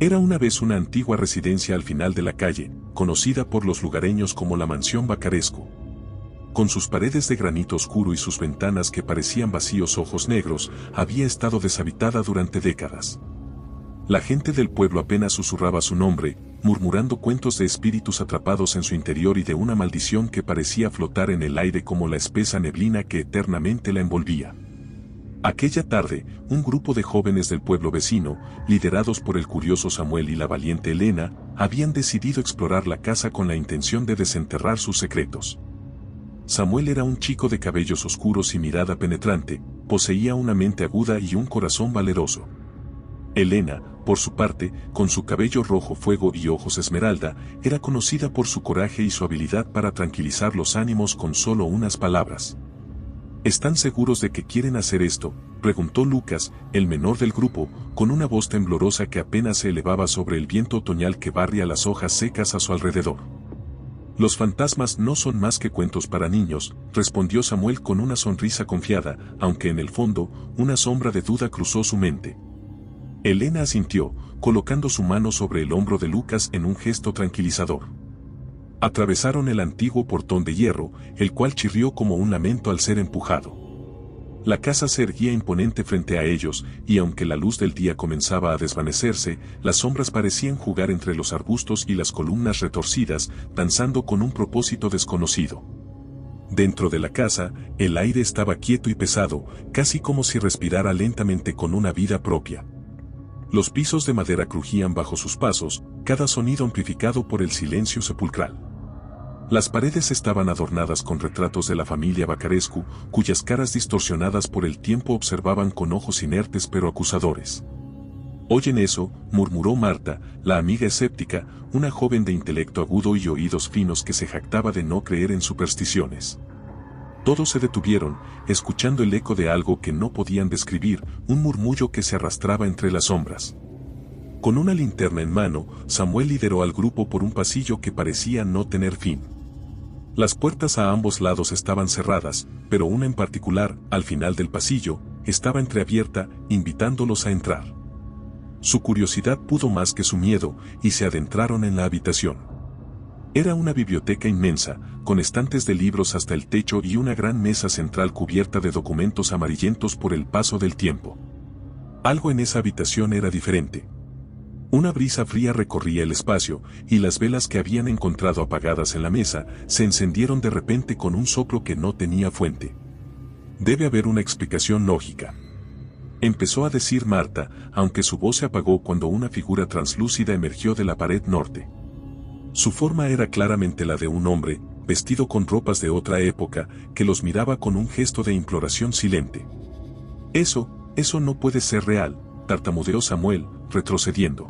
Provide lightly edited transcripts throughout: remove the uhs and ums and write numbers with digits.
Era una vez una antigua residencia al final de la calle, conocida por los lugareños como la Mansión Vacarescu. Con sus paredes de granito oscuro y sus ventanas que parecían vacíos ojos negros, había estado deshabitada durante décadas. La gente del pueblo apenas susurraba su nombre, murmurando cuentos de espíritus atrapados en su interior y de una maldición que parecía flotar en el aire como la espesa neblina que eternamente la envolvía. Aquella tarde, un grupo de jóvenes del pueblo vecino, liderados por el curioso Samuel y la valiente Elena, habían decidido explorar la casa con la intención de desenterrar sus secretos. Samuel era un chico de cabellos oscuros y mirada penetrante, poseía una mente aguda y un corazón valeroso. Elena, por su parte, con su cabello rojo fuego y ojos esmeralda, era conocida por su coraje y su habilidad para tranquilizar los ánimos con solo unas palabras. ¿Están seguros de que quieren hacer esto?, preguntó Lucas, el menor del grupo, con una voz temblorosa que apenas se elevaba sobre el viento otoñal que barría las hojas secas a su alrededor. Los fantasmas no son más que cuentos para niños, respondió Samuel con una sonrisa confiada, aunque en el fondo, una sombra de duda cruzó su mente. Elena asintió, colocando su mano sobre el hombro de Lucas en un gesto tranquilizador. Atravesaron el antiguo portón de hierro, el cual chirrió como un lamento al ser empujado. La casa se erguía imponente frente a ellos, y aunque la luz del día comenzaba a desvanecerse, las sombras parecían jugar entre los arbustos y las columnas retorcidas, danzando con un propósito desconocido. Dentro de la casa, el aire estaba quieto y pesado, casi como si respirara lentamente con una vida propia. Los pisos de madera crujían bajo sus pasos, cada sonido amplificado por el silencio sepulcral. Las paredes estaban adornadas con retratos de la familia Vacarescu, cuyas caras distorsionadas por el tiempo observaban con ojos inertes pero acusadores. «¿Oyen eso?», murmuró Marta, la amiga escéptica, una joven de intelecto agudo y oídos finos que se jactaba de no creer en supersticiones. Todos se detuvieron, escuchando el eco de algo que no podían describir, un murmullo que se arrastraba entre las sombras. Con una linterna en mano, Samuel lideró al grupo por un pasillo que parecía no tener fin. Las puertas a ambos lados estaban cerradas, pero una en particular, al final del pasillo, estaba entreabierta, invitándolos a entrar. Su curiosidad pudo más que su miedo, y se adentraron en la habitación. Era una biblioteca inmensa, con estantes de libros hasta el techo y una gran mesa central cubierta de documentos amarillentos por el paso del tiempo. Algo en esa habitación era diferente. Una brisa fría recorría el espacio, y las velas que habían encontrado apagadas en la mesa, se encendieron de repente con un soplo que no tenía fuente. «Debe haber una explicación lógica», empezó a decir Marta, aunque su voz se apagó cuando una figura translúcida emergió de la pared norte. Su forma era claramente la de un hombre, vestido con ropas de otra época, que los miraba con un gesto de imploración silente. Eso no puede ser real», tartamudeó Samuel, retrocediendo.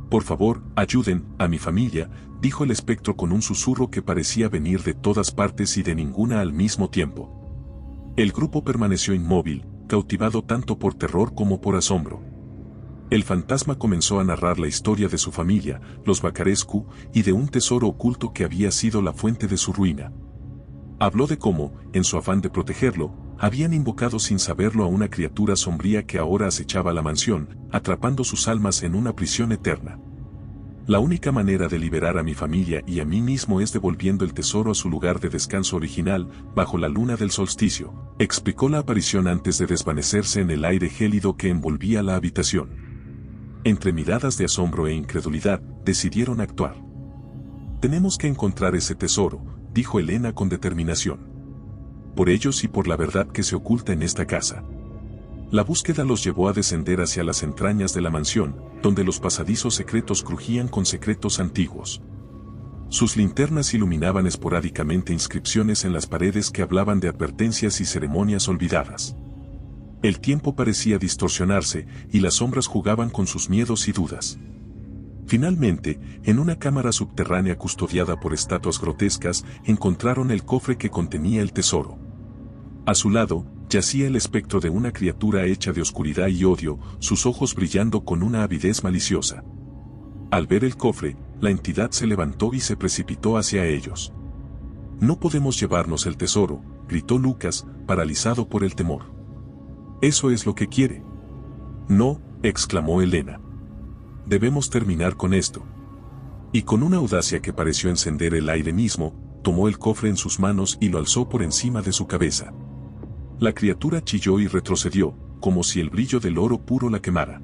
«Por favor, ayuden a mi familia», dijo el espectro con un susurro que parecía venir de todas partes y de ninguna al mismo tiempo. El grupo permaneció inmóvil, cautivado tanto por terror como por asombro. El fantasma comenzó a narrar la historia de su familia, los Vacarescu, y de un tesoro oculto que había sido la fuente de su ruina. Habló de cómo, en su afán de protegerlo, habían invocado sin saberlo a una criatura sombría que ahora acechaba la mansión, atrapando sus almas en una prisión eterna. «La única manera de liberar a mi familia y a mí mismo es devolviendo el tesoro a su lugar de descanso original, bajo la luna del solsticio», explicó la aparición antes de desvanecerse en el aire gélido que envolvía la habitación. Entre miradas de asombro e incredulidad, decidieron actuar. «Tenemos que encontrar ese tesoro», dijo Elena con determinación. «Por ellos y por la verdad que se oculta en esta casa». La búsqueda los llevó a descender hacia las entrañas de la mansión, donde los pasadizos secretos crujían con secretos antiguos. Sus linternas iluminaban esporádicamente inscripciones en las paredes que hablaban de advertencias y ceremonias olvidadas. El tiempo parecía distorsionarse, y las sombras jugaban con sus miedos y dudas. Finalmente, en una cámara subterránea custodiada por estatuas grotescas, encontraron el cofre que contenía el tesoro. A su lado, yacía el espectro de una criatura hecha de oscuridad y odio, sus ojos brillando con una avidez maliciosa. Al ver el cofre, la entidad se levantó y se precipitó hacia ellos. «No podemos llevarnos el tesoro», gritó Lucas, paralizado por el temor. «¿Eso es lo que quiere?». «No», exclamó Elena. debemos terminar con esto. Y con una audacia que pareció encender el aire mismo, tomó el cofre en sus manos y lo alzó por encima de su cabeza. La criatura chilló y retrocedió, como si el brillo del oro puro la quemara.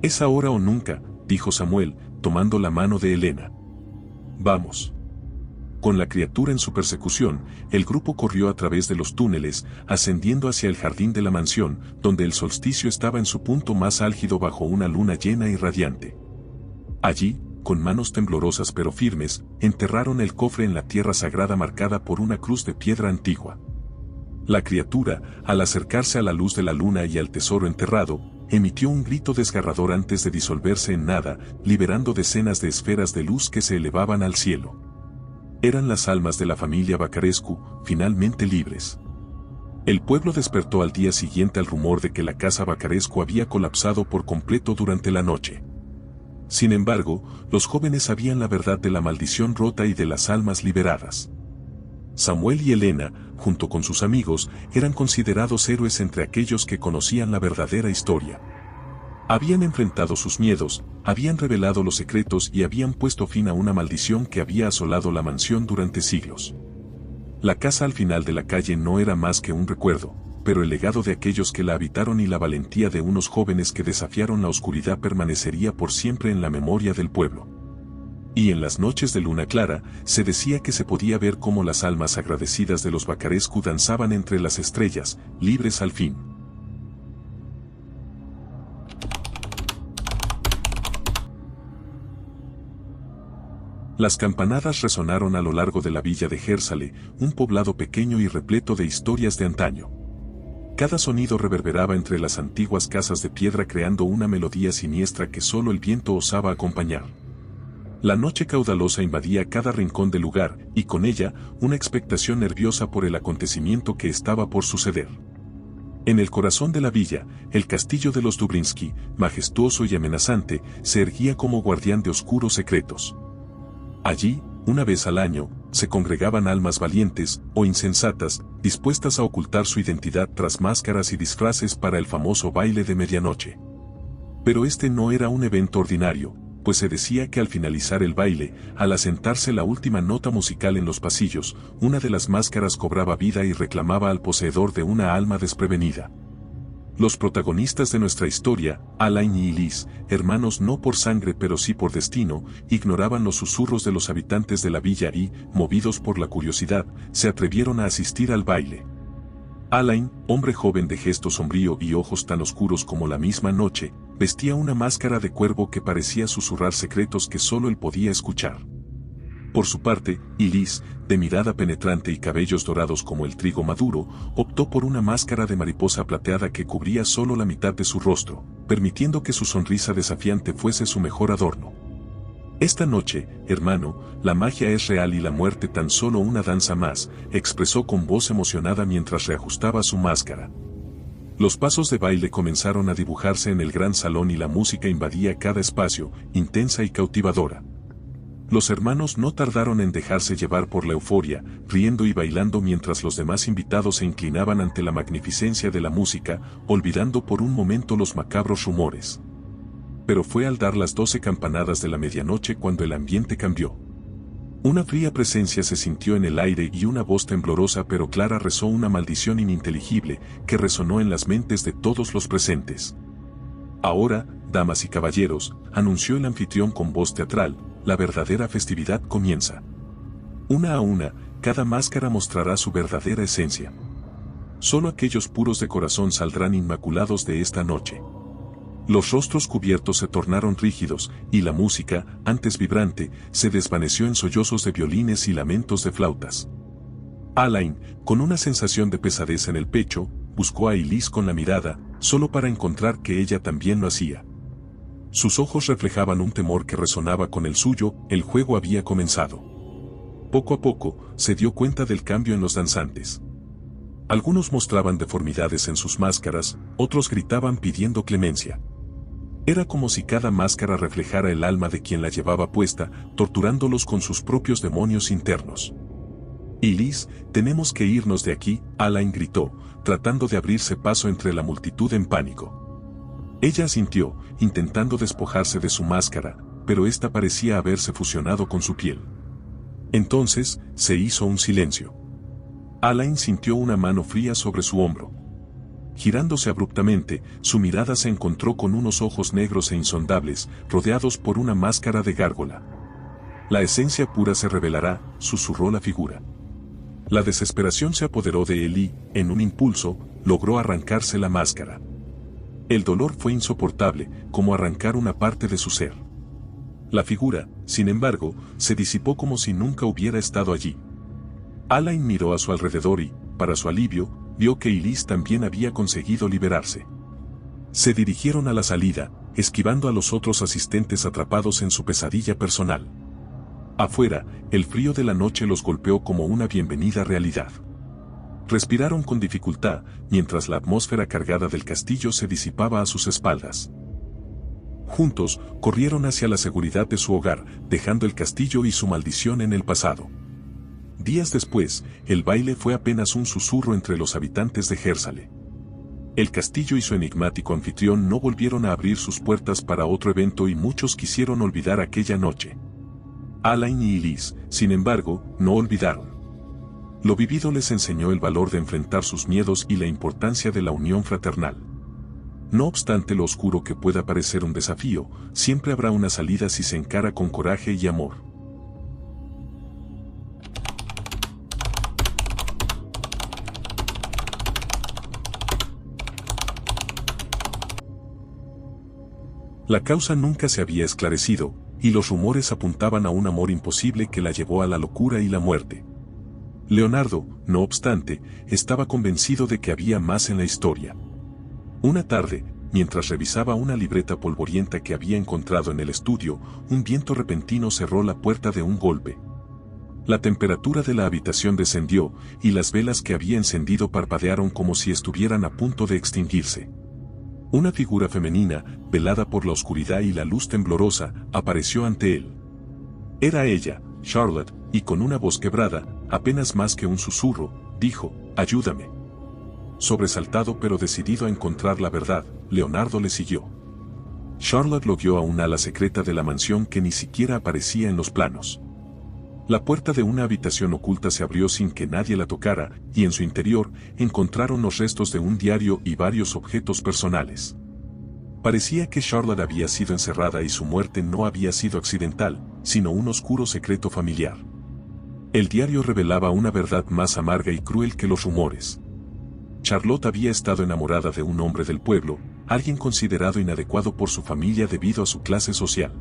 «Es ahora o nunca», dijo Samuel, tomando la mano de Elena. «Vamos». Con la criatura en su persecución, el grupo corrió a través de los túneles, ascendiendo hacia el jardín de la mansión, donde el solsticio estaba en su punto más álgido bajo una luna llena y radiante. Allí, con manos temblorosas pero firmes, enterraron el cofre en la tierra sagrada marcada por una cruz de piedra antigua. La criatura, al acercarse a la luz de la luna y al tesoro enterrado, emitió un grito desgarrador antes de disolverse en nada, liberando decenas de esferas de luz que se elevaban al cielo. Eran las almas de la familia Vacarescu, finalmente libres. El pueblo despertó al día siguiente al rumor de que la casa Vacarescu había colapsado por completo durante la noche. Sin embargo, los jóvenes sabían la verdad de la maldición rota y de las almas liberadas. Samuel y Elena, junto con sus amigos, eran considerados héroes entre aquellos que conocían la verdadera historia. Habían enfrentado sus miedos, habían revelado los secretos y habían puesto fin a una maldición que había asolado la mansión durante siglos. La casa al final de la calle no era más que un recuerdo, pero el legado de aquellos que la habitaron y la valentía de unos jóvenes que desafiaron la oscuridad permanecería por siempre en la memoria del pueblo. Y en las noches de luna clara, se decía que se podía ver cómo las almas agradecidas de los Vacarescu danzaban entre las estrellas, libres al fin. Las campanadas resonaron a lo largo de la villa de Jersale, un poblado pequeño y repleto de historias de antaño. Cada sonido reverberaba entre las antiguas casas de piedra creando una melodía siniestra que solo el viento osaba acompañar. La noche caudalosa invadía cada rincón del lugar, y con ella, una expectación nerviosa por el acontecimiento que estaba por suceder. En el corazón de la villa, el castillo de los Dubrinsky, majestuoso y amenazante, se erguía como guardián de oscuros secretos. Allí, una vez al año, se congregaban almas valientes o insensatas, dispuestas a ocultar su identidad tras máscaras y disfraces para el famoso baile de medianoche. Pero este no era un evento ordinario, pues se decía que al finalizar el baile, al asentarse la última nota musical en los pasillos, una de las máscaras cobraba vida y reclamaba al poseedor de una alma desprevenida. Los protagonistas de nuestra historia, Alain y Elise, hermanos no por sangre pero sí por destino, ignoraban los susurros de los habitantes de la villa y, movidos por la curiosidad, se atrevieron a asistir al baile. Alain, hombre joven de gesto sombrío y ojos tan oscuros como la misma noche, vestía una máscara de cuervo que parecía susurrar secretos que solo él podía escuchar. Por su parte, Elise, de mirada penetrante y cabellos dorados como el trigo maduro, optó por una máscara de mariposa plateada que cubría solo la mitad de su rostro, permitiendo que su sonrisa desafiante fuese su mejor adorno. «Esta noche, hermano, la magia es real y la muerte tan solo una danza más», expresó con voz emocionada mientras reajustaba su máscara. Los pasos de baile comenzaron a dibujarse en el gran salón y la música invadía cada espacio, intensa y cautivadora. Los hermanos no tardaron en dejarse llevar por la euforia, riendo y bailando mientras los demás invitados se inclinaban ante la magnificencia de la música, olvidando por un momento los macabros rumores. Pero fue al dar las 12 campanadas de la medianoche cuando el ambiente cambió. Una fría presencia se sintió en el aire y una voz temblorosa pero clara rezó una maldición ininteligible que resonó en las mentes de todos los presentes. «Ahora, damas y caballeros», anunció el anfitrión con voz teatral, «la verdadera festividad comienza. Una a una, cada máscara mostrará su verdadera esencia. Solo aquellos puros de corazón saldrán inmaculados de esta noche». Los rostros cubiertos se tornaron rígidos, y la música, antes vibrante, se desvaneció en sollozos de violines y lamentos de flautas. Alain, con una sensación de pesadez en el pecho, buscó a Elise con la mirada, solo para encontrar que ella también lo hacía. Sus ojos reflejaban un temor que resonaba con el suyo, el juego había comenzado. Poco a poco, se dio cuenta del cambio en los danzantes. Algunos mostraban deformidades en sus máscaras, otros gritaban pidiendo clemencia. Era como si cada máscara reflejara el alma de quien la llevaba puesta, torturándolos con sus propios demonios internos. «Elise, tenemos que irnos de aquí», Alain gritó, tratando de abrirse paso entre la multitud en pánico. Ella asintió, intentando despojarse de su máscara, pero ésta parecía haberse fusionado con su piel. Entonces, se hizo un silencio. Alain sintió una mano fría sobre su hombro. Girándose abruptamente, su mirada se encontró con unos ojos negros e insondables, rodeados por una máscara de gárgola. La esencia pura se revelará, susurró la figura. La desesperación se apoderó de él y, en un impulso, logró arrancarse la máscara. El dolor fue insoportable, como arrancar una parte de su ser. La figura, sin embargo, se disipó como si nunca hubiera estado allí. Alain miró a su alrededor y, para su alivio, vio que Elise también había conseguido liberarse. Se dirigieron a la salida, esquivando a los otros asistentes atrapados en su pesadilla personal. Afuera, el frío de la noche los golpeó como una bienvenida realidad. Respiraron con dificultad, mientras la atmósfera cargada del castillo se disipaba a sus espaldas. Juntos, corrieron hacia la seguridad de su hogar, dejando el castillo y su maldición en el pasado. Días después, el baile fue apenas un susurro entre los habitantes de Jersale. El castillo y su enigmático anfitrión no volvieron a abrir sus puertas para otro evento y muchos quisieron olvidar aquella noche. Alain y Elise, sin embargo, no olvidaron. Lo vivido les enseñó el valor de enfrentar sus miedos y la importancia de la unión fraternal. No obstante lo oscuro que pueda parecer un desafío, siempre habrá una salida si se encara con coraje y amor. La causa nunca se había esclarecido, y los rumores apuntaban a un amor imposible que la llevó a la locura y la muerte. Leonardo, no obstante, estaba convencido de que había más en la historia. Una tarde, mientras revisaba una libreta polvorienta que había encontrado en el estudio, un viento repentino cerró la puerta de un golpe. La temperatura de la habitación descendió, y las velas que había encendido parpadearon como si estuvieran a punto de extinguirse. Una figura femenina, velada por la oscuridad y la luz temblorosa, apareció ante él. Era ella, Charlotte, y con una voz quebrada, apenas más que un susurro, dijo, «Ayúdame». Sobresaltado pero decidido a encontrar la verdad, Leonardo le siguió. Charlotte lo guió a un ala secreta de la mansión que ni siquiera aparecía en los planos. La puerta de una habitación oculta se abrió sin que nadie la tocara, y en su interior, encontraron los restos de un diario y varios objetos personales. Parecía que Charlotte había sido encerrada y su muerte no había sido accidental, sino un oscuro secreto familiar. El diario revelaba una verdad más amarga y cruel que los rumores. Charlotte había estado enamorada de un hombre del pueblo, alguien considerado inadecuado por su familia debido a su clase social.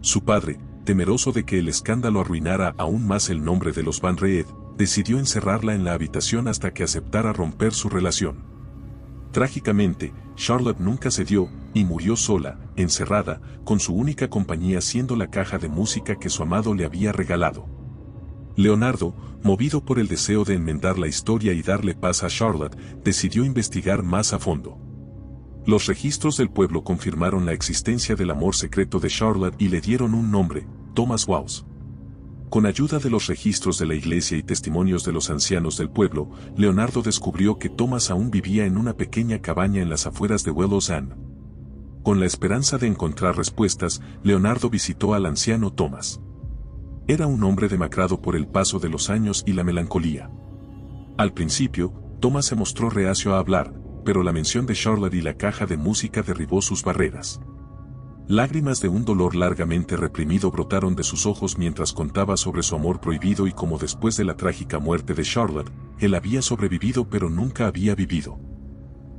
Su padre, temeroso de que el escándalo arruinara aún más el nombre de los Van Reed, decidió encerrarla en la habitación hasta que aceptara romper su relación. Trágicamente, Charlotte nunca cedió, y murió sola, encerrada, con su única compañía siendo la caja de música que su amado le había regalado. Leonardo, movido por el deseo de enmendar la historia y darle paz a Charlotte, decidió investigar más a fondo. Los registros del pueblo confirmaron la existencia del amor secreto de Charlotte y le dieron un nombre, Thomas Waugh. Con ayuda de los registros de la iglesia y testimonios de los ancianos del pueblo, Leonardo descubrió que Thomas aún vivía en una pequeña cabaña en las afueras de Willows Inn. Con la esperanza de encontrar respuestas, Leonardo visitó al anciano Thomas. Era un hombre demacrado por el paso de los años y la melancolía. Al principio, Thomas se mostró reacio a hablar, pero la mención de Charlotte y la caja de música derribó sus barreras. Lágrimas de un dolor largamente reprimido brotaron de sus ojos mientras contaba sobre su amor prohibido y cómo después de la trágica muerte de Charlotte, él había sobrevivido pero nunca había vivido.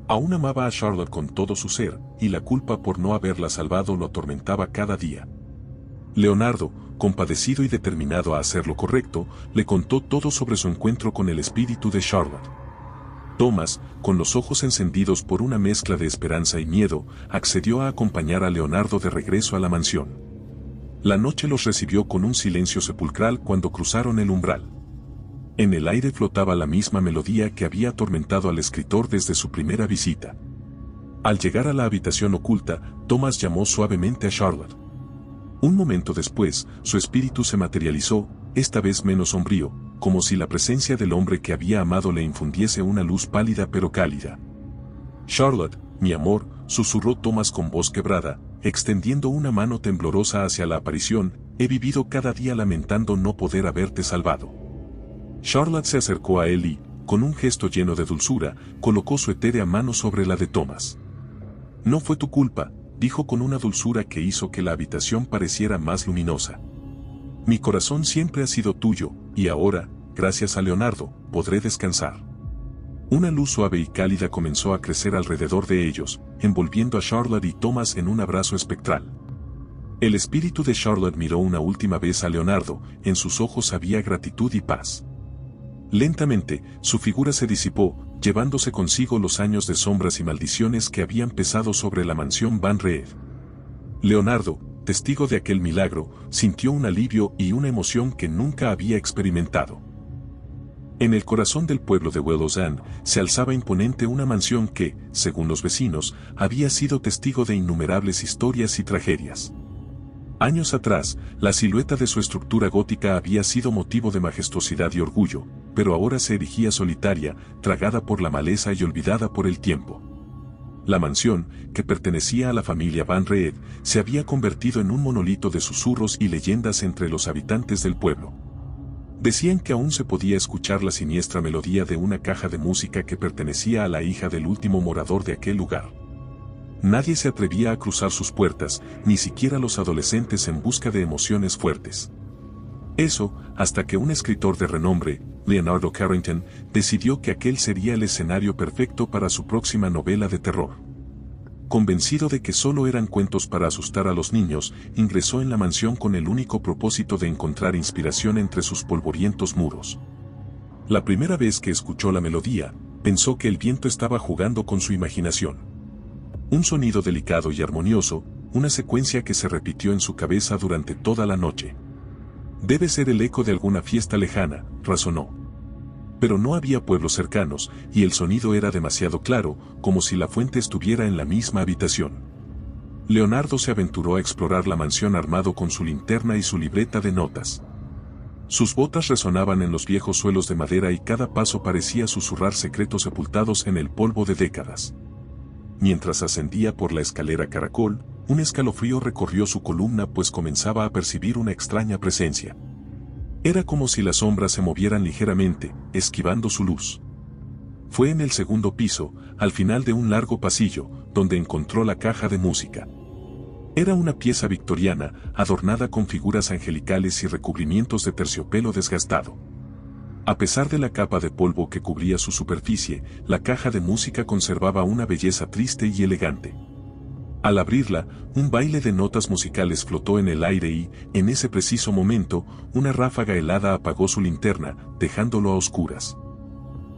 Aún amaba a Charlotte con todo su ser, y la culpa por no haberla salvado lo atormentaba cada día. Leonardo, compadecido y determinado a hacer lo correcto, le contó todo sobre su encuentro con el espíritu de Charlotte. Thomas, con los ojos encendidos por una mezcla de esperanza y miedo, accedió a acompañar a Leonardo de regreso a la mansión. La noche los recibió con un silencio sepulcral cuando cruzaron el umbral. En el aire flotaba la misma melodía que había atormentado al escritor desde su primera visita. Al llegar a la habitación oculta, Thomas llamó suavemente a Charlotte. Un momento después, su espíritu se materializó, esta vez menos sombrío, como si la presencia del hombre que había amado le infundiese una luz pálida pero cálida. «Charlotte, mi amor», susurró Thomas con voz quebrada, extendiendo una mano temblorosa hacia la aparición, he vivido cada día lamentando no poder haberte salvado. Charlotte se acercó a él y, con un gesto lleno de dulzura, colocó su etérea mano sobre la de Thomas. No fue tu culpa, dijo con una dulzura que hizo que la habitación pareciera más luminosa. Mi corazón siempre ha sido tuyo, y ahora, gracias a Leonardo, podré descansar. Una luz suave y cálida comenzó a crecer alrededor de ellos, envolviendo a Charlotte y Thomas en un abrazo espectral. El espíritu de Charlotte miró una última vez a Leonardo, en sus ojos había gratitud y paz. Lentamente, su figura se disipó, llevándose consigo los años de sombras y maldiciones que habían pesado sobre la mansión Van Reed. Leonardo, testigo de aquel milagro, sintió un alivio y una emoción que nunca había experimentado. En el corazón del pueblo de Willows End se alzaba imponente una mansión que, según los vecinos, había sido testigo de innumerables historias y tragedias. Años atrás, la silueta de su estructura gótica había sido motivo de majestuosidad y orgullo, pero ahora se erigía solitaria, tragada por la maleza y olvidada por el tiempo. La mansión, que pertenecía a la familia Van Reed, se había convertido en un monolito de susurros y leyendas entre los habitantes del pueblo. Decían que aún se podía escuchar la siniestra melodía de una caja de música que pertenecía a la hija del último morador de aquel lugar. Nadie se atrevía a cruzar sus puertas, ni siquiera los adolescentes en busca de emociones fuertes. Eso, hasta que un escritor de renombre, Leonardo Carrington, decidió que aquel sería el escenario perfecto para su próxima novela de terror. Convencido de que solo eran cuentos para asustar a los niños, ingresó en la mansión con el único propósito de encontrar inspiración entre sus polvorientos muros. La primera vez que escuchó la melodía, pensó que el viento estaba jugando con su imaginación. Un sonido delicado y armonioso, una secuencia que se repitió en su cabeza durante toda la noche. Debe ser el eco de alguna fiesta lejana, razonó. Pero no había pueblos cercanos, y el sonido era demasiado claro, como si la fuente estuviera en la misma habitación. Leonardo se aventuró a explorar la mansión armado con su linterna y su libreta de notas. Sus botas resonaban en los viejos suelos de madera y cada paso parecía susurrar secretos sepultados en el polvo de décadas. Mientras ascendía por la escalera caracol, un escalofrío recorrió su columna pues comenzaba a percibir una extraña presencia. Era como si las sombras se movieran ligeramente, esquivando su luz. Fue en el segundo piso, al final de un largo pasillo, donde encontró la caja de música. Era una pieza victoriana, adornada con figuras angelicales y recubrimientos de terciopelo desgastado. A pesar de la capa de polvo que cubría su superficie, la caja de música conservaba una belleza triste y elegante. Al abrirla, un baile de notas musicales flotó en el aire y, en ese preciso momento, una ráfaga helada apagó su linterna, dejándolo a oscuras.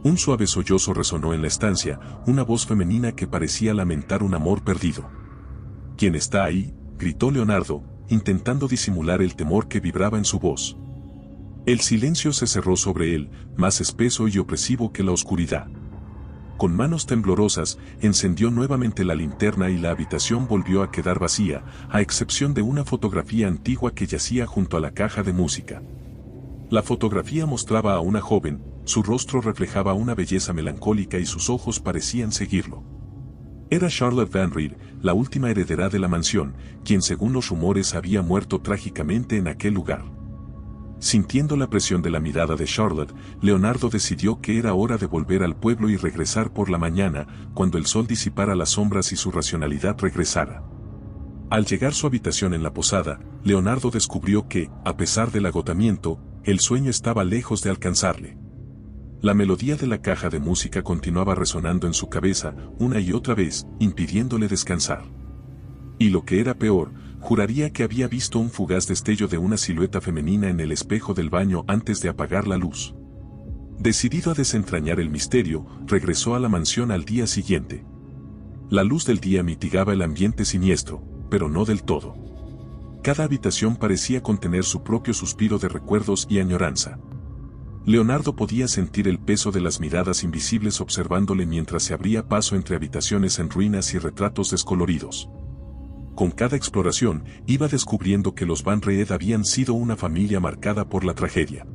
Un suave sollozo resonó en la estancia, una voz femenina que parecía lamentar un amor perdido. ¿Quién está ahí?, gritó Leonardo, intentando disimular el temor que vibraba en su voz. El silencio se cerró sobre él, más espeso y opresivo que la oscuridad. Con manos temblorosas, encendió nuevamente la linterna y la habitación volvió a quedar vacía, a excepción de una fotografía antigua que yacía junto a la caja de música. La fotografía mostraba a una joven, su rostro reflejaba una belleza melancólica y sus ojos parecían seguirlo. Era Charlotte Van Reed, la última heredera de la mansión, quien según los rumores había muerto trágicamente en aquel lugar. Sintiendo la presión de la mirada de Charlotte, Leonardo decidió que era hora de volver al pueblo y regresar por la mañana, cuando el sol disipara las sombras y su racionalidad regresara. Al llegar a su habitación en la posada, Leonardo descubrió que, a pesar del agotamiento, el sueño estaba lejos de alcanzarle. La melodía de la caja de música continuaba resonando en su cabeza, una y otra vez, impidiéndole descansar. Y lo que era peor, juraría que había visto un fugaz destello de una silueta femenina en el espejo del baño antes de apagar la luz. Decidido a desentrañar el misterio, regresó a la mansión al día siguiente. La luz del día mitigaba el ambiente siniestro, pero no del todo. Cada habitación parecía contener su propio suspiro de recuerdos y añoranza. Leonardo podía sentir el peso de las miradas invisibles observándole mientras se abría paso entre habitaciones en ruinas y retratos descoloridos. Con cada exploración, iba descubriendo que los Van Reed habían sido una familia marcada por la tragedia.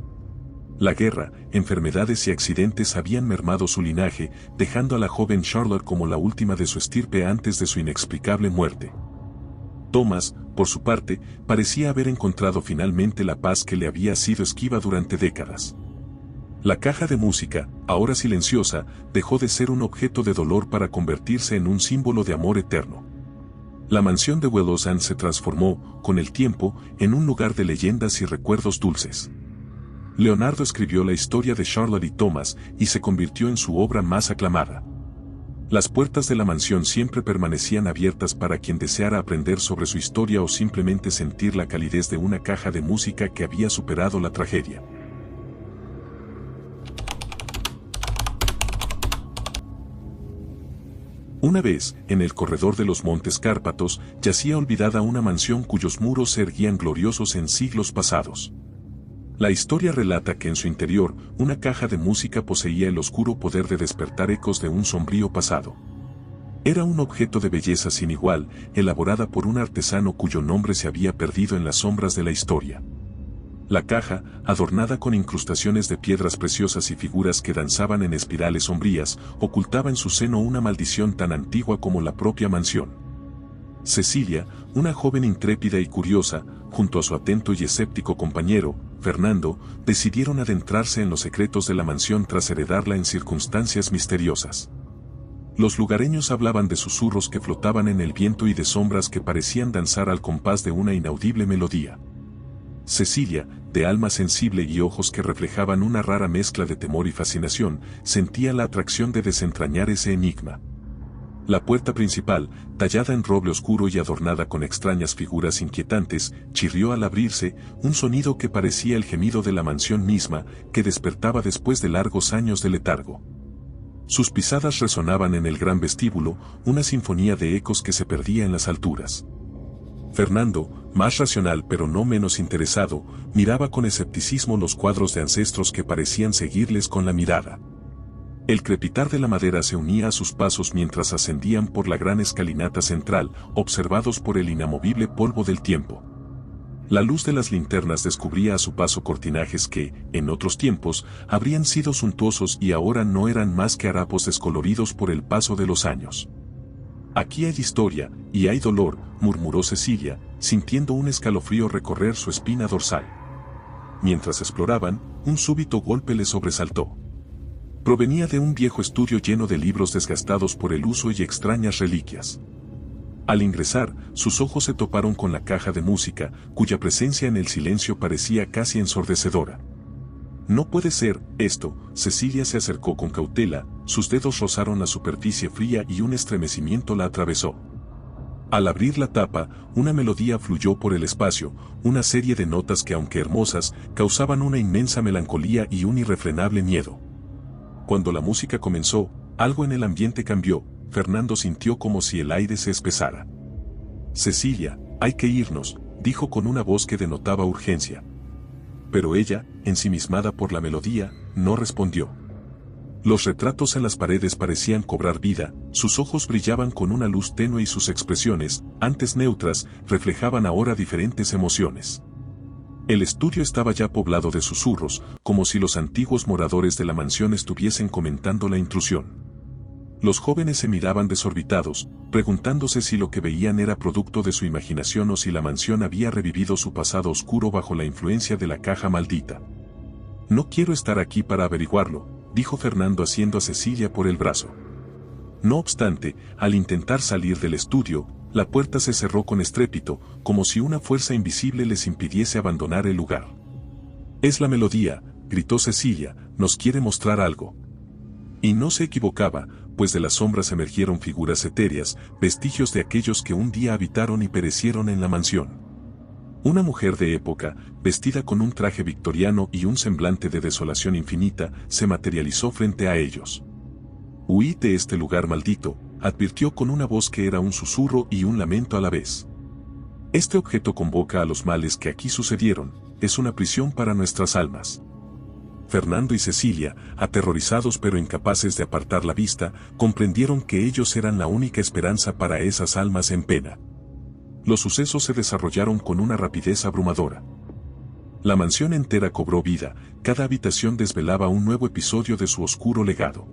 La guerra, enfermedades y accidentes habían mermado su linaje, dejando a la joven Charlotte como la última de su estirpe antes de su inexplicable muerte. Thomas, por su parte, parecía haber encontrado finalmente la paz que le había sido esquiva durante décadas. La caja de música, ahora silenciosa, dejó de ser un objeto de dolor para convertirse en un símbolo de amor eterno. La mansión de Willows End se transformó, con el tiempo, en un lugar de leyendas y recuerdos dulces. Leonardo escribió la historia de Charlotte y Thomas y se convirtió en su obra más aclamada. Las puertas de la mansión siempre permanecían abiertas para quien deseara aprender sobre su historia o simplemente sentir la calidez de una caja de música que había superado la tragedia. Una vez, en el corredor de los Montes Cárpatos, yacía olvidada una mansión cuyos muros se erguían gloriosos en siglos pasados. La historia relata que en su interior, una caja de música poseía el oscuro poder de despertar ecos de un sombrío pasado. Era un objeto de belleza sin igual, elaborada por un artesano cuyo nombre se había perdido en las sombras de la historia. La caja, adornada con incrustaciones de piedras preciosas y figuras que danzaban en espirales sombrías, ocultaba en su seno una maldición tan antigua como la propia mansión. Cecilia, una joven intrépida y curiosa, junto a su atento y escéptico compañero, Fernando, decidieron adentrarse en los secretos de la mansión tras heredarla en circunstancias misteriosas. Los lugareños hablaban de susurros que flotaban en el viento y de sombras que parecían danzar al compás de una inaudible melodía. Cecilia, de alma sensible y ojos que reflejaban una rara mezcla de temor y fascinación, sentía la atracción de desentrañar ese enigma. La puerta principal, tallada en roble oscuro y adornada con extrañas figuras inquietantes, chirrió al abrirse, un sonido que parecía el gemido de la mansión misma, que despertaba después de largos años de letargo. Sus pisadas resonaban en el gran vestíbulo, una sinfonía de ecos que se perdía en las alturas. Fernando, más racional pero no menos interesado, miraba con escepticismo los cuadros de ancestros que parecían seguirles con la mirada. El crepitar de la madera se unía a sus pasos mientras ascendían por la gran escalinata central, observados por el inamovible polvo del tiempo. La luz de las linternas descubría a su paso cortinajes que, en otros tiempos, habrían sido suntuosos y ahora no eran más que harapos descoloridos por el paso de los años. «Aquí hay historia, y hay dolor», murmuró Cecilia, sintiendo un escalofrío recorrer su espina dorsal. Mientras exploraban, un súbito golpe les sobresaltó. Provenía de un viejo estudio lleno de libros desgastados por el uso y extrañas reliquias. Al ingresar, sus ojos se toparon con la caja de música, cuya presencia en el silencio parecía casi ensordecedora. «No puede ser esto», Cecilia se acercó con cautela, sus dedos rozaron la superficie fría y un estremecimiento la atravesó. Al abrir la tapa, una melodía fluyó por el espacio, una serie de notas que aunque hermosas, causaban una inmensa melancolía y un irrefrenable miedo. Cuando la música comenzó, algo en el ambiente cambió, Fernando sintió como si el aire se espesara. «Cecilia, hay que irnos», dijo con una voz que denotaba urgencia. Pero ella, ensimismada por la melodía, no respondió. Los retratos en las paredes parecían cobrar vida, sus ojos brillaban con una luz tenue y sus expresiones, antes neutras, reflejaban ahora diferentes emociones. El estudio estaba ya poblado de susurros, como si los antiguos moradores de la mansión estuviesen comentando la intrusión. Los jóvenes se miraban desorbitados, preguntándose si lo que veían era producto de su imaginación o si la mansión había revivido su pasado oscuro bajo la influencia de la caja maldita. «No quiero estar aquí para averiguarlo», dijo Fernando asiendo a Cecilia por el brazo. No obstante, al intentar salir del estudio, la puerta se cerró con estrépito, como si una fuerza invisible les impidiese abandonar el lugar. «Es la melodía», gritó Cecilia, «nos quiere mostrar algo». Y no se equivocaba, pues de las sombras emergieron figuras etéreas, vestigios de aquellos que un día habitaron y perecieron en la mansión. Una mujer de época, vestida con un traje victoriano y un semblante de desolación infinita, se materializó frente a ellos. «Huid de este lugar maldito», advirtió con una voz que era un susurro y un lamento a la vez. «Este objeto convoca a los males que aquí sucedieron, es una prisión para nuestras almas». Fernando y Cecilia, aterrorizados pero incapaces de apartar la vista, comprendieron que ellos eran la única esperanza para esas almas en pena. Los sucesos se desarrollaron con una rapidez abrumadora. La mansión entera cobró vida, cada habitación desvelaba un nuevo episodio de su oscuro legado.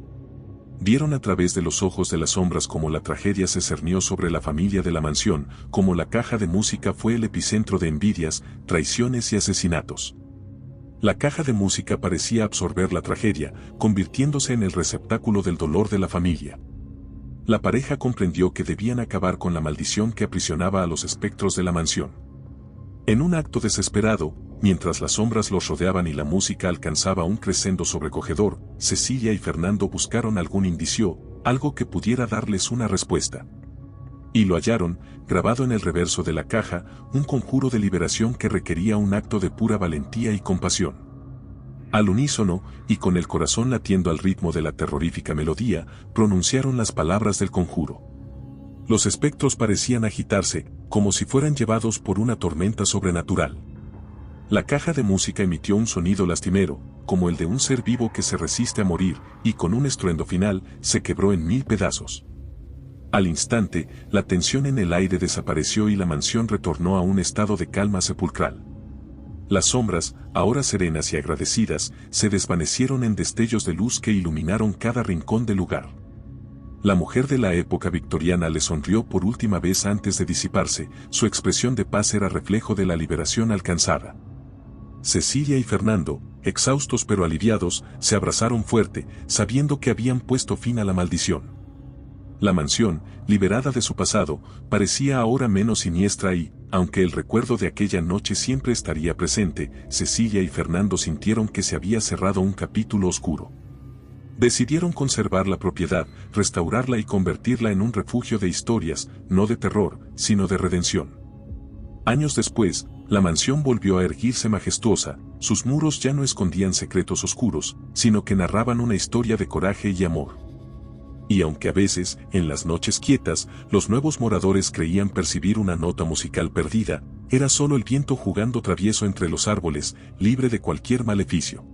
Vieron a través de los ojos de las sombras cómo la tragedia se cernió sobre la familia de la mansión, cómo la caja de música fue el epicentro de envidias, traiciones y asesinatos. La caja de música parecía absorber la tragedia, convirtiéndose en el receptáculo del dolor de la familia. La pareja comprendió que debían acabar con la maldición que aprisionaba a los espectros de la mansión. En un acto desesperado, mientras las sombras los rodeaban y la música alcanzaba un crescendo sobrecogedor, Cecilia y Fernando buscaron algún indicio, algo que pudiera darles una respuesta. Y lo hallaron, grabado en el reverso de la caja, un conjuro de liberación que requería un acto de pura valentía y compasión. Al unísono, y con el corazón latiendo al ritmo de la terrorífica melodía, pronunciaron las palabras del conjuro. Los espectros parecían agitarse, como si fueran llevados por una tormenta sobrenatural. La caja de música emitió un sonido lastimero, como el de un ser vivo que se resiste a morir, y con un estruendo final, se quebró en 1000 pedazos. Al instante, la tensión en el aire desapareció y la mansión retornó a un estado de calma sepulcral. Las sombras, ahora serenas y agradecidas, se desvanecieron en destellos de luz que iluminaron cada rincón del lugar. La mujer de la época victoriana le sonrió por última vez antes de disiparse, su expresión de paz era reflejo de la liberación alcanzada. Cecilia y Fernando, exhaustos pero aliviados, se abrazaron fuerte, sabiendo que habían puesto fin a la maldición. La mansión, liberada de su pasado, parecía ahora menos siniestra y, aunque el recuerdo de aquella noche siempre estaría presente, Cecilia y Fernando sintieron que se había cerrado un capítulo oscuro. Decidieron conservar la propiedad, restaurarla y convertirla en un refugio de historias, no de terror, sino de redención. Años después, la mansión volvió a erguirse majestuosa, sus muros ya no escondían secretos oscuros, sino que narraban una historia de coraje y amor. Y aunque a veces, en las noches quietas, los nuevos moradores creían percibir una nota musical perdida, era solo el viento jugando travieso entre los árboles, libre de cualquier maleficio.